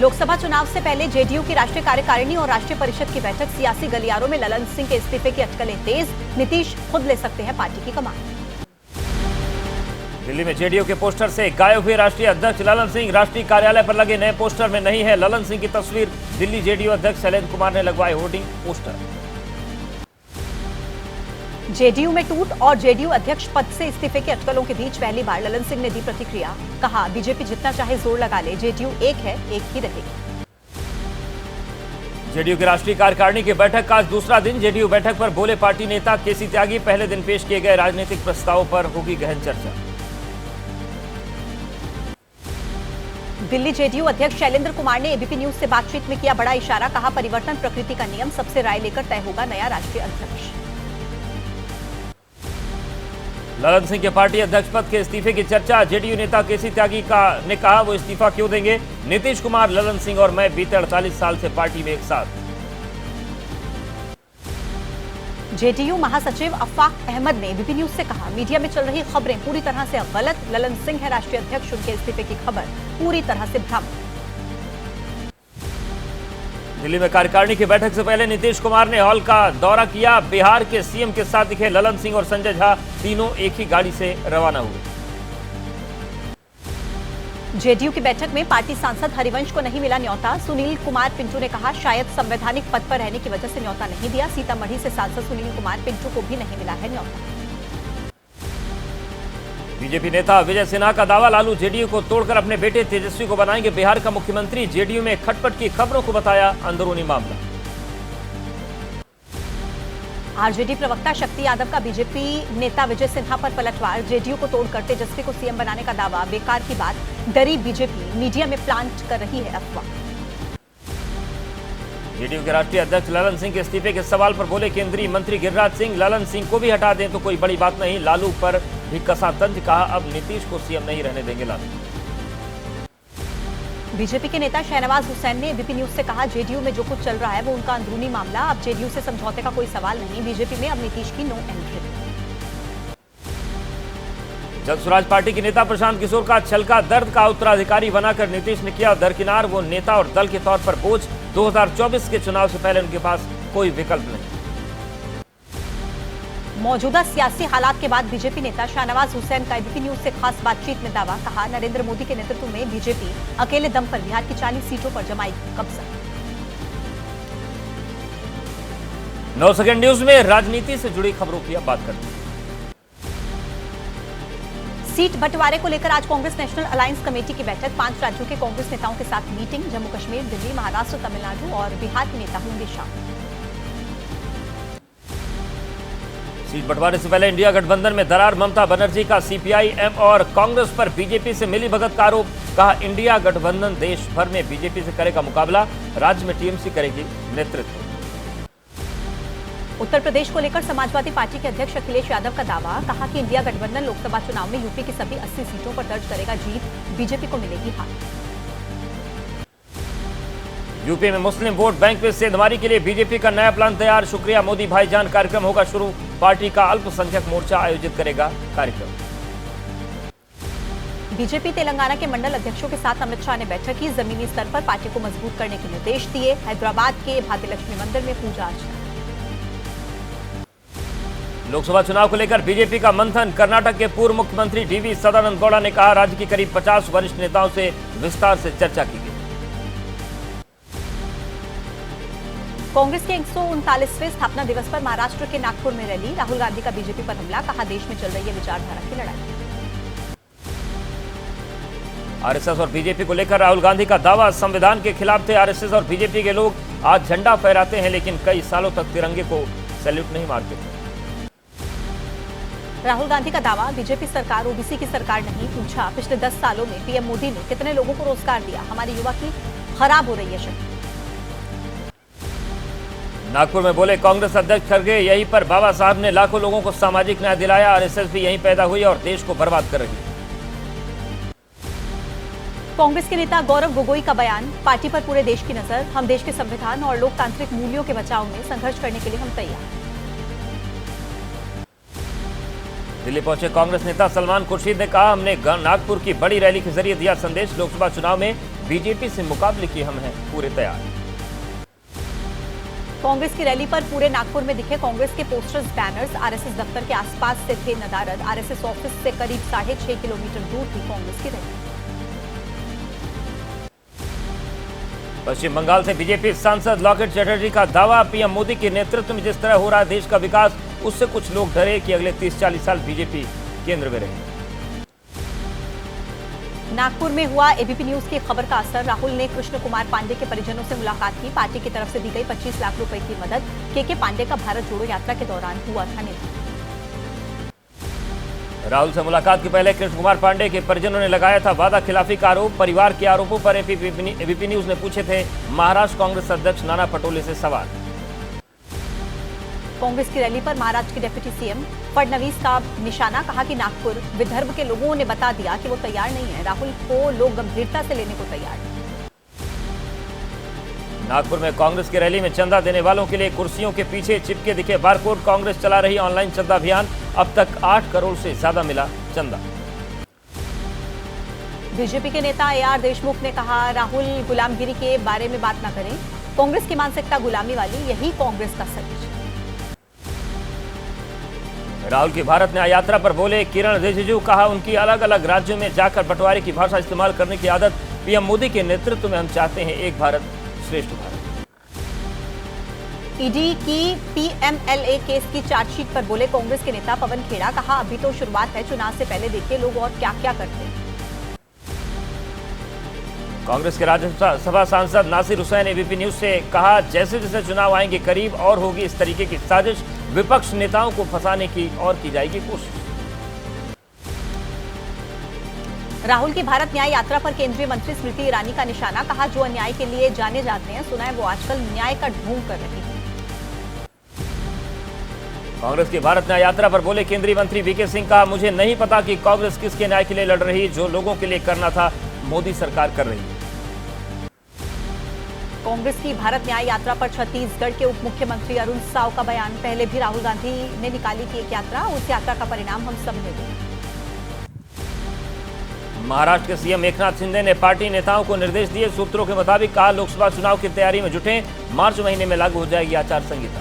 लोकसभा चुनाव से पहले जेडीयू की राष्ट्रीय कार्यकारिणी और राष्ट्रीय परिषद की बैठक, सियासी गलियारों में ललन सिंह के इस्तीफे की अटकलें तेज, नीतीश खुद ले सकते हैं पार्टी की कमान। दिल्ली में जेडीयू के पोस्टर से गायब हुए राष्ट्रीय अध्यक्ष ललन सिंह, राष्ट्रीय कार्यालय पर लगे नए पोस्टर में नहीं है ललन सिंह की तस्वीर। दिल्ली जेडीयू अध्यक्ष शैलेंद्र कुमार ने लगवाए होर्डिंग पोस्टर। जेडीयू में टूट और जेडीयू अध्यक्ष पद से इस्तीफे के अटकलों के बीच पहली बार ललन सिंह ने दी प्रतिक्रिया। कहा, बीजेपी जितना चाहे जोर लगा ले, जेडीयू एक है, एक ही रहेगी। जेडीयू की राष्ट्रीय कार्यकारिणी की बैठक का आज दूसरा दिन। जेडीयू बैठक पर बोले पार्टी नेता केसी त्यागी, पहले दिन पेश किए गए राजनीतिक प्रस्तावों पर होगी गहन चर्चा। दिल्ली जेडीयू अध्यक्ष शैलेंद्र कुमार ने एबीपी न्यूज से बातचीत में किया बड़ा इशारा। कहा, परिवर्तन प्रकृति का नियम, सबसे राय लेकर तय होगा नया राष्ट्रीय अध्यक्ष। ललन सिंह के पार्टी अध्यक्ष पद के इस्तीफे की चर्चा। जेडीयू नेता केसी त्यागी ने कहा वो इस्तीफा क्यों देंगे। नीतीश कुमार, ललन सिंह और मैं बीते 48 साल से पार्टी में एक साथ। जेडीयू महासचिव अफाक अहमद ने एबीपी न्यूज से कहा, मीडिया में चल रही खबरें पूरी तरह से गलत। ललन सिंह है राष्ट्रीय अध्यक्ष, उनके इस्तीफे की खबर पूरी तरह से भ्रम। दिल्ली में कार्यकारिणी की बैठक से पहले नीतीश कुमार ने हॉल का दौरा किया। बिहार के सीएम के साथ दिखे ललन सिंह और संजय झा, तीनों एक ही गाड़ी से रवाना हुए। जेडीयू की बैठक में पार्टी सांसद हरिवंश को नहीं मिला न्योता। सुनील कुमार पिंटू ने कहा, शायद संवैधानिक पद पर रहने की वजह से न्योता नहीं दिया। सीतामढ़ी से सांसद सुनील कुमार पिंटू को भी नहीं मिला है न्योता। बीजेपी नेता विजय सिन्हा का दावा, लालू जेडीयू को तोड़कर अपने बेटे तेजस्वी को बनाएंगे बिहार का मुख्यमंत्री। जेडीयू में खटपट की खबरों को बताया अंदरूनी मामला। आरजेडी प्रवक्ता शक्ति यादव का बीजेपी नेता विजय सिन्हा पर पलटवार। जेडीयू को तोड़कर तेजस्वी को सीएम बनाने का दावा बेकार की बात, डरी बीजेपी, मीडिया में प्लांट कर रही है अफवाह। जेडीयू के राष्ट्रीय अध्यक्ष ललन सिंह के इस्तीफे के सवाल पर बोले केंद्रीय मंत्री गिरिराज सिंह, ललन सिंह को भी हटा दें तो कोई बड़ी बात नहीं। लालू पर भी कसा तंज, कहा अब नीतीश को सीएम नहीं रहने देंगे लालू। बीजेपी के नेता शहनवाज हुसैन ने एबीपी न्यूज से कहा, जेडीयू में जो कुछ चल रहा है वो उनका अंदरूनी मामला, अब जेडीयू से समझौते का कोई सवाल नहीं। बीजेपी में अब नीतीश की नो एंट्री। जनसुराज पार्टी के नेता प्रशांत किशोर का छलका, दर्द का उत्तराधिकारी बनाकर नीतीश ने किया दरकिनार। वो नेता और दल के तौर पर बोझ, 2024 के चुनाव से पहले उनके पास कोई विकल्प नहीं। मौजूदा सियासी हालात के बाद बीजेपी नेता शाहनवाज हुसैन का एबीपी न्यूज से खास बातचीत में दावा। कहा, नरेंद्र मोदी के नेतृत्व में बीजेपी अकेले दम पर बिहार की 40 सीटों पर जमाएगी कब्जा। 9 सेकंड न्यूज में राजनीति से जुड़ी खबरों की अब बात करते हैं। सीट बंटवारे को लेकर आज कांग्रेस नेशनल अलायंस कमेटी की बैठक। 5 राज्यों के कांग्रेस नेताओं के साथ मीटिंग। जम्मू कश्मीर, दिल्ली, महाराष्ट्र, तमिलनाडु और बिहार के नेता होंगे शामिल। सीट बंटवारे से पहले इंडिया गठबंधन में दरार, ममता बनर्जी का सीपीआई-एम और कांग्रेस पर बीजेपी से मिलीभगत का आरोप। कहा, इंडिया गठबंधन देश भर में बीजेपी से करेगा मुकाबला, राज्य में टीएमसी करेगी नेतृत्व। उत्तर प्रदेश को लेकर समाजवादी पार्टी के अध्यक्ष अखिलेश यादव का दावा। कहा कि इंडिया गठबंधन लोकसभा चुनाव में यूपी की सभी 80 सीटों पर दर्ज करेगा जीत, बीजेपी को मिलेगी हार। यूपी में मुस्लिम वोट बैंक में सेंधमारी के लिए बीजेपी का नया प्लान तैयार। शुक्रिया मोदी भाईजान कार्यक्रम होगा शुरू। पार्टी का अल्पसंख्यक मोर्चा आयोजित करेगा कार्यक्रम। बीजेपी तेलंगाना के मंडल अध्यक्षों के साथ अमित शाह ने बैठक की। जमीनी स्तर पर पार्टी को मजबूत करने के निर्देश दिए। हैदराबाद के भाग्यलक्ष्मी मंदिर में पूजा अर्चना। लोकसभा चुनाव को लेकर बीजेपी का मंथन। कर्नाटक के पूर्व मुख्यमंत्री डीवी सदानंद गौड़ा ने कहा, राज्य के करीब 50 वरिष्ठ नेताओं से विस्तार से चर्चा की गई। कांग्रेस के 139वें स्थापना दिवस पर महाराष्ट्र के नागपुर में रैली। राहुल गांधी का बीजेपी पर हमला। कहा, देश में चल रही है विचारधारा की लड़ाई। आरएसएस और बीजेपी को लेकर राहुल गांधी का दावा, संविधान के खिलाफ थे आरएसएस और बीजेपी के लोग। आज झंडा फहराते हैं लेकिन कई सालों तक तिरंगे को सैल्यूट नहीं मारते। राहुल गांधी का दावा, बीजेपी सरकार ओबीसी की सरकार नहीं। पूछा, पिछले 10 सालों में पीएम मोदी ने कितने लोगों को रोजगार दिया। हमारी युवा की खराब हो रही है शक्ति। नागपुर में बोले कांग्रेस अध्यक्ष खड़गे, यहीं पर बाबा साहब ने लाखों लोगों को सामाजिक न्याय दिलाया। आरएसएस भी यहीं पैदा हुई और देश को बर्बाद कर रही है। कांग्रेस के नेता गौरव गोगोई का बयान, पार्टी पर पूरे देश की नजर। हम देश के संविधान और लोकतांत्रिक मूल्यों के बचाव में संघर्ष करने के लिए हम तैयार। दिल्ली पहुंचे कांग्रेस नेता सलमान खुर्शीद ने कहा, हमने नागपुर की बड़ी रैली के जरिए दिया संदेश, लोकसभा चुनाव में बीजेपी से मुकाबले की हम हैं पूरे तैयार। कांग्रेस की रैली पर पूरे नागपुर में दिखे कांग्रेस के पोस्टर्स, बैनर्स। आरएसएस दफ्तर के आसपास से थे नदारद। आरएसएस ऑफिस से करीब 6.5 किलोमीटर दूर थी कांग्रेस की रैली। पश्चिम बंगाल से बीजेपी सांसद लॉकेट चटर्जी का दावा, पीएम मोदी के नेतृत्व में जिस तरह हो रहा है देश का विकास, उससे कुछ लोग डरे कि अगले 30-40 साल बीजेपी केंद्र में रहेगी। नागपुर में हुआ एबीपी न्यूज की खबर का असर। राहुल ने कृष्ण कुमार पांडे के परिजनों से मुलाकात की। पार्टी की तरफ से दी गई 25 लाख रुपए की मदद। के पांडे का भारत जोड़ो यात्रा के दौरान हुआ था निधन। राहुल से मुलाकात के पहले कृष्ण कुमार पांडे के परिजनों ने लगाया था वादा खिलाफी का आरोप। परिवार के आरोपों पर एबीपी न्यूज ने पूछे थे महाराष्ट्र कांग्रेस अध्यक्ष नाना पटोले से सवाल। कांग्रेस की रैली पर महाराष्ट्र के डिप्टी सीएम फडणवीस का निशाना, कहा कि नागपुर विदर्भ के लोगों ने बता दिया कि वो तैयार नहीं है। राहुल को लोग गंभीरता से लेने को तैयार नहीं। नागपुर में कांग्रेस की रैली में चंदा देने वालों के लिए कुर्सियों के पीछे चिपके दिखे बारकोड। कांग्रेस चला रही ऑनलाइन चंदा अभियान, अब तक 8 करोड़ से ज्यादा मिला चंदा। बीजेपी के नेता AR देशमुख ने कहा, राहुल गुलामगिरी के बारे में बात न करें। कांग्रेस की मानसिकता गुलामी वाली, यही कांग्रेस का सच। राहुल की भारत न्याय यात्रा पर बोले किरण रिजिजू, कहा उनकी अलग अलग राज्यों में जाकर बंटवारे की भाषा इस्तेमाल करने की आदत पीएम मोदी के नेतृत्व में हम चाहते हैं एक भारत श्रेष्ठ भारत। ईडी की PMLA केस की चार्जशीट पर बोले कांग्रेस के नेता पवन खेड़ा, कहा अभी तो शुरुआत है, चुनाव से पहले देखिए लोग और क्या क्या करते हैं। कांग्रेस के राज्यसभा सांसद नासिर हुसैन एबीपी न्यूज से कहा, जैसे जैसे चुनाव आएंगे करीब और होगी इस तरीके की साजिश, विपक्ष नेताओं को फंसाने की और की जाएगी कोशिश। राहुल की भारत न्याय यात्रा पर केंद्रीय मंत्री स्मृति ईरानी का निशाना, कहा जो अन्याय के लिए जाने जाते हैं, सुना है वो आजकल न्याय का ढोंग कर रही है। कांग्रेस की भारत न्याय यात्रा पर बोले केंद्रीय मंत्री वीके सिंह, कहा मुझे नहीं पता कि कांग्रेस किसके न्याय के लिए लड़ रही, जो लोगों के लिए करना था मोदी सरकार कर रही है। कांग्रेस की भारत न्याय यात्रा पर छत्तीसगढ़ के उप मुख्यमंत्री अरुण साव का बयान, पहले भी राहुल गांधी ने निकाली थी एक यात्रा, उस यात्रा का परिणाम हम सब ने देखा। महाराष्ट्र के सीएम एकनाथ शिंदे ने पार्टी नेताओं को निर्देश दिए, सूत्रों के मुताबिक कहा लोकसभा चुनाव की तैयारी में जुटे, मार्च महीने में लागू हो जाएगी आचार संहिता।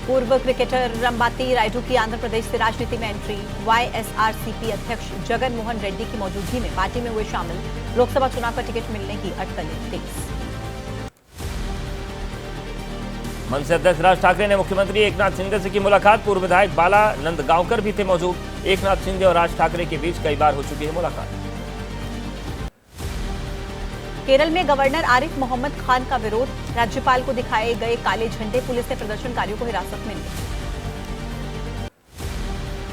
पूर्व क्रिकेटर रंबाती रायडू की आंध्र प्रदेश से राजनीति में एंट्री। YSRCP अध्यक्ष जगन मोहन रेड्डी की मौजूदगी में पार्टी में हुए शामिल। लोकसभा चुनाव का टिकट मिलने की अटकलें तेज। मनसे अध्यक्ष राज ठाकरे ने मुख्यमंत्री एकनाथ शिंदे से की मुलाकात। पूर्व विधायक बाला नंदगांवकर भी थे मौजूद। एकनाथ शिंदे और राज ठाकरे के बीच कई बार हो चुकी है मुलाकात। केरल में गवर्नर आरिफ मोहम्मद खान का विरोध, राज्यपाल को दिखाए गए काले झंडे, पुलिस ने प्रदर्शनकारियों को हिरासत में लिया।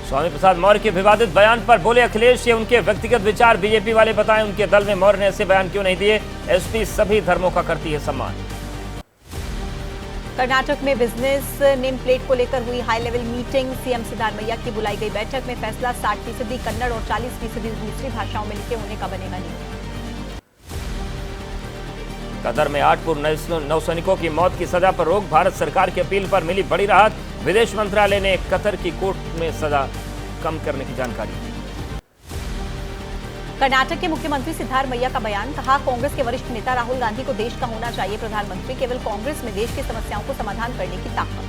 स्वामी प्रसाद मौर्य के विवादित बयान पर बोले अखिलेश, ये उनके व्यक्तिगत विचार, बीजेपी वाले बताएं उनके दल में मौर्य ने ऐसे बयान क्यों नहीं दिए। एसपी सभी धर्मों का करती है सम्मान। कर्नाटक में बिजनेस नेम प्लेट को लेकर हुई high level meeting. CM Siddaramaiah की बुलाई गई बैठक में फैसला, 60% कन्नड़ और 40% दूसरी भाषाओं में लिखे होने का बनेगा नियम। कतर में 8 पूर्व नौसैनिकों की मौत की सजा पर रोक, भारत सरकार की अपील पर मिली बड़ी राहत। विदेश मंत्रालय ने कतर की कोर्ट में सजा कम करने की जानकारी दी। कर्नाटक के मुख्यमंत्री सिद्धारमैया का बयान, कहा कांग्रेस के वरिष्ठ नेता राहुल गांधी को देश का होना चाहिए प्रधानमंत्री, केवल कांग्रेस में देश की समस्याओं को समाधान करने की ताकत।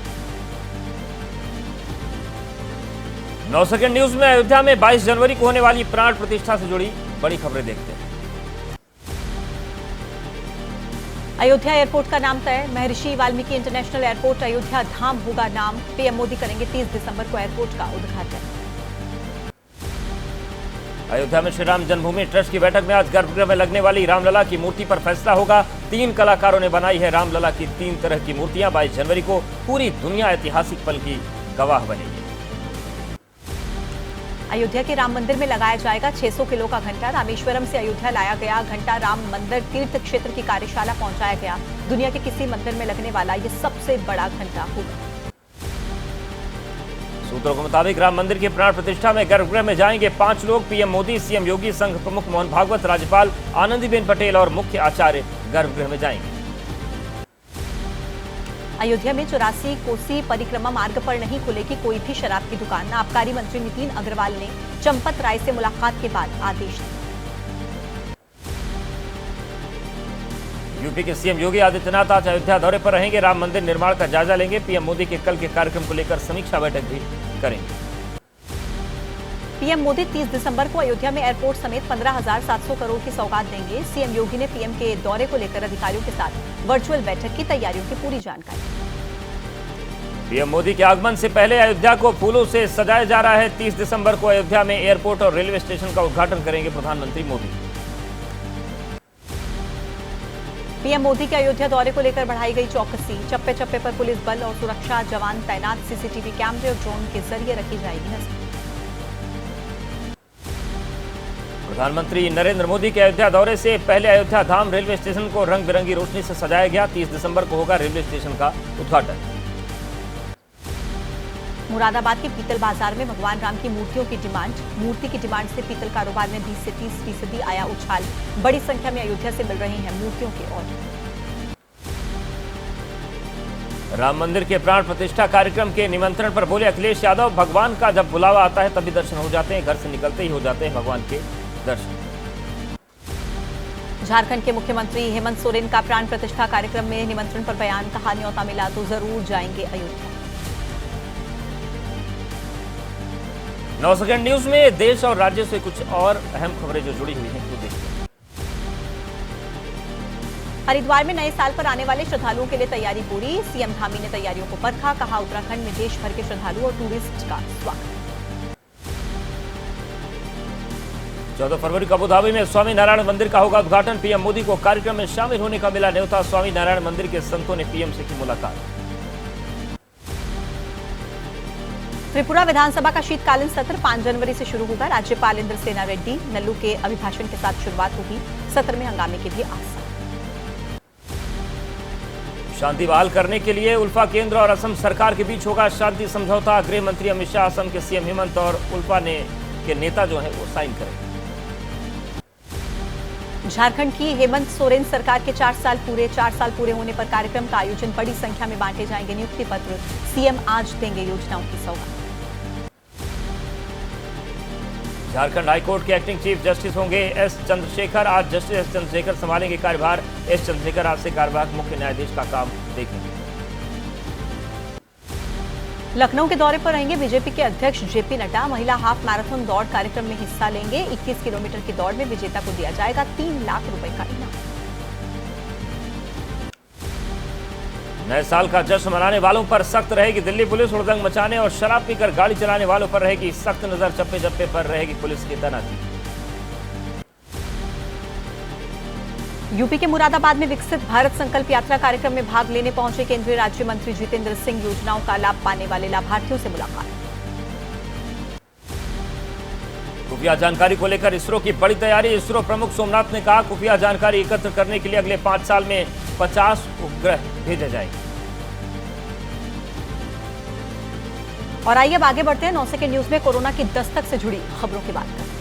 9 सेकंड न्यूज में अयोध्या में 22 जनवरी को होने वाली प्राण प्रतिष्ठा से जुड़ी बड़ी खबरें देखते हैं। अयोध्या एयरपोर्ट का नाम तय, महर्षि वाल्मीकि इंटरनेशनल एयरपोर्ट अयोध्या धाम होगा नाम। पीएम मोदी करेंगे 30 दिसंबर को एयरपोर्ट का उद्घाटन। अयोध्या में श्री राम जन्मभूमि ट्रस्ट की बैठक में आज गर्भगृह में लगने वाली रामलला की मूर्ति पर फैसला होगा। 3 कलाकारों ने बनाई है रामलला की 3 तरह की मूर्तियां। 22 जनवरी को पूरी दुनिया ऐतिहासिक पल की गवाह बनेगी। अयोध्या के राम मंदिर में लगाया जाएगा 600 किलो का घंटा। रामेश्वरम से अयोध्या लाया गया घंटा राम मंदिर तीर्थ क्षेत्र की कार्यशाला पहुंचाया गया। दुनिया के किसी मंदिर में लगने वाला ये सबसे बड़ा घंटा होगा। सूत्रों के मुताबिक राम मंदिर की प्राण प्रतिष्ठा में गर्भगृह में जाएंगे 5 लोग। पीएम मोदी, सीएम योगी, संघ प्रमुख मोहन भागवत, राज्यपाल आनंदीबेन पटेल और मुख्य आचार्य गर्भगृह में जाएंगे। अयोध्या में 84 कोसी परिक्रमा मार्ग पर नहीं खुलेगी कोई भी शराब की दुकान। आबकारी मंत्री नितिन अग्रवाल ने चंपत राय से मुलाकात के बाद आदेश दिया। यूपी के सीएम योगी आदित्यनाथ आज अयोध्या दौरे पर रहेंगे। राम मंदिर निर्माण का जायजा लेंगे। पीएम मोदी के कल के कार्यक्रम को लेकर समीक्षा बैठक भी करेंगे। पीएम मोदी 30 दिसंबर को अयोध्या में एयरपोर्ट समेत 15,700 करोड़ की सौगात देंगे। सीएम योगी ने पीएम के दौरे को लेकर अधिकारियों के साथ वर्चुअल बैठक की तैयारियों की पूरी जानकारी। पीएम मोदी के आगमन से पहले अयोध्या को फूलों से सजाया जा रहा है। 30 दिसंबर को अयोध्या में एयरपोर्ट और रेलवे स्टेशन का उद्घाटन करेंगे प्रधानमंत्री मोदी। पीएम मोदी के अयोध्या दौरे को लेकर बढ़ाई गई चौकसी। चप्पे चप्पे पर पुलिस बल और सुरक्षा जवान तैनात। सीसीटीवी कैमरे और ड्रोन के जरिए रखी जाएगी नजर। प्रधानमंत्री नरेंद्र मोदी के अयोध्या दौरे से पहले अयोध्या धाम रेलवे स्टेशन को रंग बिरंगी रोशनी से सजाया गया। 30 दिसंबर को होगा रेलवे स्टेशन का उद्घाटन। मुरादाबाद के पीतल बाजार में भगवान राम की मूर्ति की डिमांड से पीतल कारोबार में 20 से 30% आया उछाल। बड़ी संख्या में अयोध्या से मिल रहे हैं मूर्तियों के ऑर्डर। राम मंदिर के प्राण प्रतिष्ठा कार्यक्रम के निमंत्रण पर बोले अखिलेश यादव, भगवान का जब बुलावा आता है तभी दर्शन हो जाते हैं। घर से निकलते ही हो जाते हैं भगवान के दर्शन। झारखंड के मुख्यमंत्री हेमंत सोरेन का प्राण प्रतिष्ठा कार्यक्रम में निमंत्रण पर बयान। कहा न्योता मिला तो जरूर जाएंगे अयोध्या। 9 सेकंड न्यूज में देश और राज्य से कुछ और अहम खबरें जो जुड़ी हुई हैं तो देखते हैं। हरिद्वार में नए साल पर आने वाले श्रद्धालुओं के लिए तैयारी पूरी। सीएम धामी ने तैयारियों को परखा। कहा उत्तराखंड में देश भर के श्रद्धालुओं और टूरिस्ट का स्वागत। 14 फरवरी को अबुधाबी में स्वामी नारायण मंदिर का होगा उद्घाटन। पीएम मोदी को कार्यक्रम में शामिल होने का मिला न्योता। स्वामी नारायण मंदिर के संतों ने पीएम से की मुलाकात। त्रिपुरा विधानसभा का शीतकालीन सत्र 5 जनवरी से शुरू होगा। राज्यपाल इंद्रसेना रेड्डी नल्लू के अभिभाषण के साथ शुरुआत होगी। सत्र में हंगामे के भी आसार। शांति बहाल करने के लिए उल्फा केंद्र और असम सरकार के बीच होगा शांति समझौता। गृह मंत्री अमित शाह असम के सीएम हेमंत और उल्फा के नेता जो है वो साइन करेंगे। झारखंड की हेमंत सोरेन सरकार के 4 साल पूरे होने पर कार्यक्रम का आयोजन। बड़ी संख्या में बांटे जाएंगे नियुक्ति पत्र। सीएम आज देंगे योजनाओं की सौगात। झारखंड हाईकोर्ट के एक्टिंग चीफ जस्टिस होंगे एस चंद्रशेखर। आज जस्टिस एस चंद्रशेखर संभालेंगे कार्यभार। एस चंद्रशेखर आज से कार्यवाहक मुख्य न्यायाधीश का काम देखेंगे। लखनऊ के दौरे पर रहेंगे बीजेपी के अध्यक्ष जेपी नड्डा। महिला हाफ मैराथन दौड़ कार्यक्रम में हिस्सा लेंगे। 21 किलोमीटर की दौड़ में विजेता को दिया जाएगा 3 लाख रुपए का इनाम। नए साल का जश्न मनाने वालों पर सख्त रहेगी दिल्ली पुलिस। हुड़दंग मचाने और शराब पीकर गाड़ी चलाने वालों पर रहेगी सख्त नजर। चप्पे चप्पे पर रहेगी पुलिस की तैनाती। यूपी के मुरादाबाद में विकसित भारत संकल्प यात्रा कार्यक्रम में भाग लेने पहुंचे केंद्रीय राज्य मंत्री जितेंद्र सिंह। योजनाओं का लाभ पाने वाले लाभार्थियों से मुलाकात। खुफिया जानकारी को लेकर इसरो की बड़ी तैयारी। इसरो प्रमुख सोमनाथ ने कहा खुफिया जानकारी एकत्र करने के लिए अगले 5 साल में 50 उपग्रह भेजे जाएंगे। और आइए अब आगे बढ़ते हैं 9 सेकंड न्यूज में कोरोना की दस्तक से जुड़ी खबरों की बात करते हैं।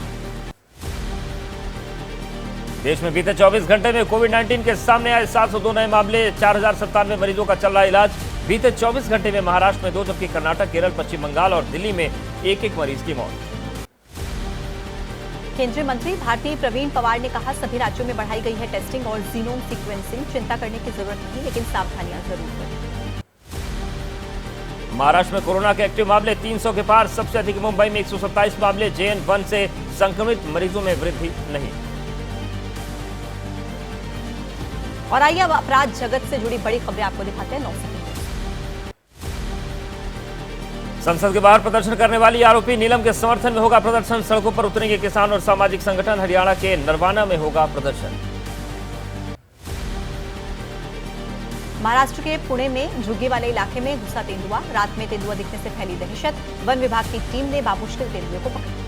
देश में बीते 24 घंटे में कोविड-19 के सामने आए 702 नए मामले। 4097 मरीजों का चल रहा इलाज। बीते 24 घंटे में महाराष्ट्र में 2 जबकि कर्नाटक, केरल, पश्चिम बंगाल और दिल्ली में एक मरीज की मौत। केंद्रीय मंत्री भारती प्रवीण पवार ने कहा सभी राज्यों में बढ़ाई गई है टेस्टिंग और जीनोम सीक्वेंसिंग। चिंता करने की जरूरत नहीं, लेकिन सावधानियां जरूर बरतें। महाराष्ट्र में कोरोना के एक्टिव मामले 300 के पार। सबसे अधिक मुंबई में 127 मामले। JN1 से संक्रमित मरीजों में वृद्धि नहीं। और आइए अब अपराध जगत से जुड़ी बड़ी खबरें आपको दिखाते हैं 9 सेकंड। संसद के बाहर प्रदर्शन करने वाली आरोपी नीलम के समर्थन में होगा प्रदर्शन। सड़कों पर उतरेंगे किसान और सामाजिक संगठन। हरियाणा के नरवाना में होगा प्रदर्शन। महाराष्ट्र के पुणे में झुग्गी वाले इलाके में घुसा तेंदुआ। रात में तेंदुआ दिखने से फैली दहशत। वन विभाग की टीम ने बामुश्किल तेंदुए को पकड़ा।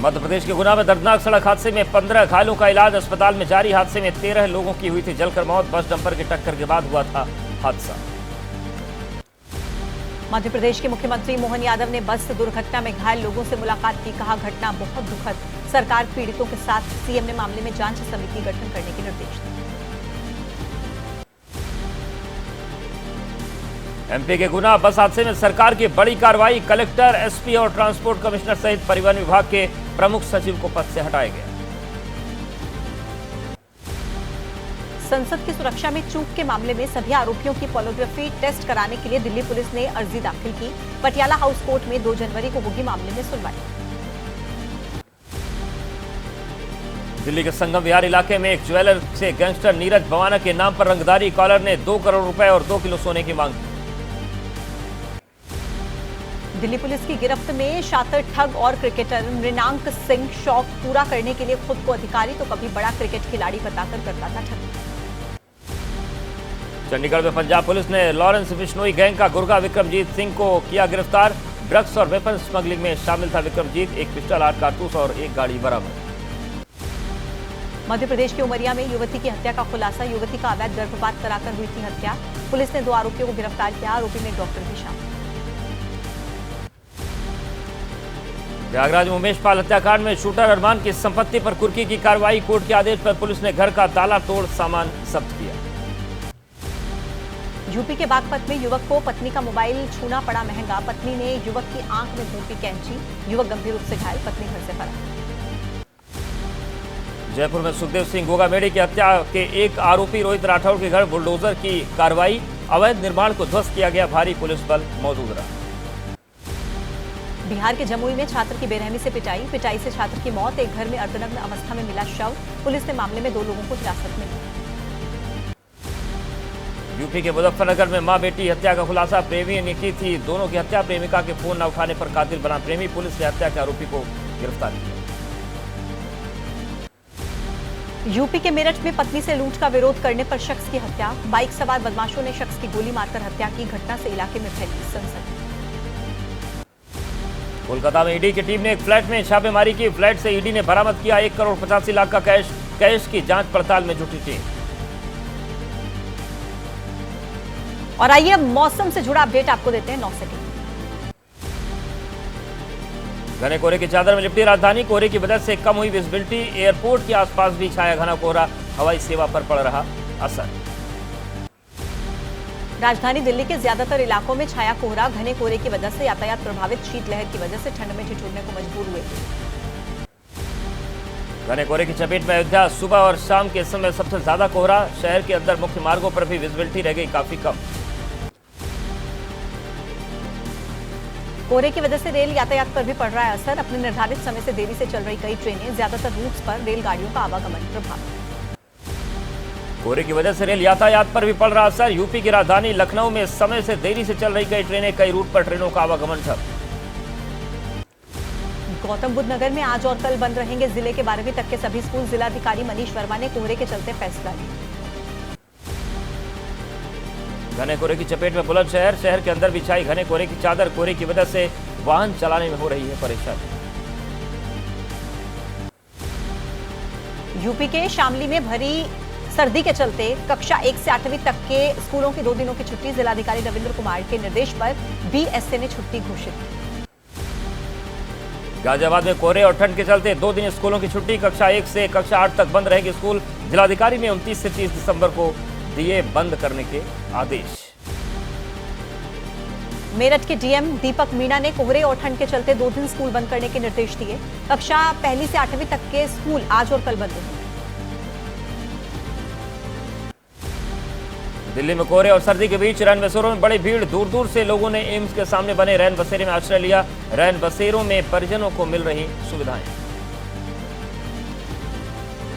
मध्य प्रदेश के गुना में दर्दनाक सड़क हादसे में 15 घायलों का इलाज अस्पताल में जारी। हादसे में 13 लोगों की हुई थी जलकर मौत। बस डंपर की टक्कर के बाद हुआ था हादसा। मध्य प्रदेश के मुख्यमंत्री मोहन यादव ने बस दुर्घटना में घायल लोगों से मुलाकात की। कहा घटना बहुत दुखद। सरकार पीड़ितों के साथ। सीएम ने मामले में जांच समिति गठन करने के निर्देश दिए। एमपी के गुना बस हादसे में सरकार की बड़ी कार्रवाई, कलेक्टर, एसपी और ट्रांसपोर्ट कमिश्नर सहित परिवहन विभाग के प्रमुख सचिव को पद से हटाया गया। संसद की सुरक्षा में चूक के मामले में सभी आरोपियों की पॉलीग्राफी टेस्ट कराने के लिए दिल्ली पुलिस ने अर्जी दाखिल की। पटियाला हाउस कोर्ट में 2 जनवरी को होगी मामले में सुनवाई। दिल्ली के संगम विहार इलाके में एक ज्वेलर से गैंगस्टर नीरज भवाना के नाम पर रंगदारी कॉलर ने 2 करोड़ रुपए और 2 किलो सोने की मांग की। दिल्ली पुलिस की गिरफ्त में शातिर ठग और क्रिकेटर मृणांक सिंह शौक पूरा करने के लिए खुद को अधिकारी तो कभी बड़ा क्रिकेट खिलाड़ी बताकर करता था ठग। चंडीगढ़ में पंजाब पुलिस ने लॉरेंस बिश्नोई गैंग का गुर्गा विक्रमजीत सिंह को किया गिरफ्तार। ड्रग्स और वेपन स्मगलिंग में शामिल था विक्रमजीत। 1 पिस्टल, 8 कारतूस और 1 गाड़ी बरामद। मध्य प्रदेश के उमरिया में युवती की हत्या का खुलासा, युवती का अवैध गर्भपात कराकर हुई थी हत्या। पुलिस ने 2 आरोपियों को गिरफ्तार किया। आरोपी में डॉक्टर भी शामिल। प्रयागराज में उमेश पाल हत्याकांड में शूटर अरमान की संपत्ति पर कुर्की की कार्रवाई। कोर्ट के आदेश पर पुलिस ने घर का ताला तोड़ सामान जब्त किया। यूपी के बागपत में युवक को पत्नी का मोबाइल छूना पड़ा महंगा। पत्नी ने युवक की आंख में घोंपी कैंची। युवक गंभीर रूप से घायल, पत्नी घर से फरार। जयपुर में सुखदेव सिंह गोगामेड़ी की हत्या के एक आरोपी रोहित राठौर के घर बुलडोजर की कार्रवाई। अवैध निर्माण को ध्वस्त किया गया, भारी पुलिस बल मौजूद रहा। बिहार के जमुई में छात्र की बेरहमी से पिटाई से छात्र की मौत। एक घर में अर्धनग्न अवस्था में मिला शव। पुलिस ने मामले में 2 लोगों को हिरासत में लिया। यूपी के मुजफ्फरनगर में मां बेटी हत्या का खुलासा। प्रेमी ने की थी दोनों की हत्या। प्रेमिका के फोन न उठाने पर कातिल बना प्रेमी। पुलिस ने हत्या के आरोपी को गिरफ्तार किया। यूपी के मेरठ में पत्नी से लूट का विरोध करने पर शख्स की हत्या। बाइक सवार बदमाशों ने शख्स की गोली मारकर हत्या की। घटना से इलाके में फैली सनसनी। कोलकाता में ईडी की टीम ने एक फ्लैट में छापेमारी की। फ्लैट से ईडी ने बरामद किया 1 करोड़ 85 लाख का कैश। कैश की जांच पड़ताल में जुटी टीम। और आइए अब मौसम से जुड़ा अपडेट आपको देते हैं 9 सेकंड। घने कोहरे की चादर में लिपटी राजधानी। कोहरे की वजह से कम हुई विजिबिलिटी। एयरपोर्ट के आसपास भी छाया घना कोहरा। हवाई सेवा पर पड़ रहा असर। राजधानी दिल्ली के ज्यादातर इलाकों में छाया कोहरा। घने कोहरे की वजह से यातायात प्रभावित। शीतलहर की वजह से ठंड में ठिठुरने को मजबूर हुए। घने कोहरे की चपेट में अयोध्या। सुबह और शाम के समय सबसे ज्यादा कोहरा। शहर के अंदर मुख्य मार्गों पर भी विजिबिलिटी रह गई काफी कम। कोहरे की वजह से रेल यातायात पर भी पड़ रहा है असर। अपने निर्धारित समय से देरी से चल रही कई ट्रेनें। ज्यादातर रूट्स पर रेलगाड़ियों का आवागमन प्रभावित। कोहरे की वजह से रेल यातायात पर भी पड़ रहा असर। यूपी की राजधानी लखनऊ में समय से देरी से चल रही कई ट्रेनें। कई रूट पर ट्रेनों का आवागमन ठप। गौतम बुद्ध नगर में आज और कल बंद रहेंगे जिले के 12वीं तक के सभी स्कूल। जिलाधिकारी मनीष वर्मा ने कोहरे के चलते फैसला लिया। घने कोहरे की चपेट में बुलंदशहर। शहर के अंदर बिछाई घने कोहरे की चादर। कोहरे की वजह से वाहन चलाने में हो रही है परेशानी। यूपी के शामली में भरी सर्दी के चलते कक्षा 1 से 8वीं तक के स्कूलों की 2 दिनों की छुट्टी। जिलाधिकारी रविंद्र कुमार के निर्देश पर बीएसए ने छुट्टी घोषित की। गाजियाबाद में कोहरे और ठंड के चलते 2 दिन स्कूलों की छुट्टी। कक्षा 1 से कक्षा 8 तक बंद रहेंगे स्कूल। जिलाधिकारी ने 29 से 30 दिसंबर को दिए बंद करने के आदेश। मेरठ के डीएम दीपक मीणा ने कोहरे और ठंड के चलते 2 दिन स्कूल बंद करने के निर्देश दिए। कक्षा 1 से 8वीं तक के स्कूल आज और कल बंद रहेंगे। दिल्ली में कोहरे और सर्दी के बीच रैन बसेरों में बड़ी भीड़। दूर दूर से लोगों ने एम्स के सामने बने रैन बसेरे में आश्रय लिया। रैन बसेरों में परिजनों को मिल रही सुविधाएं।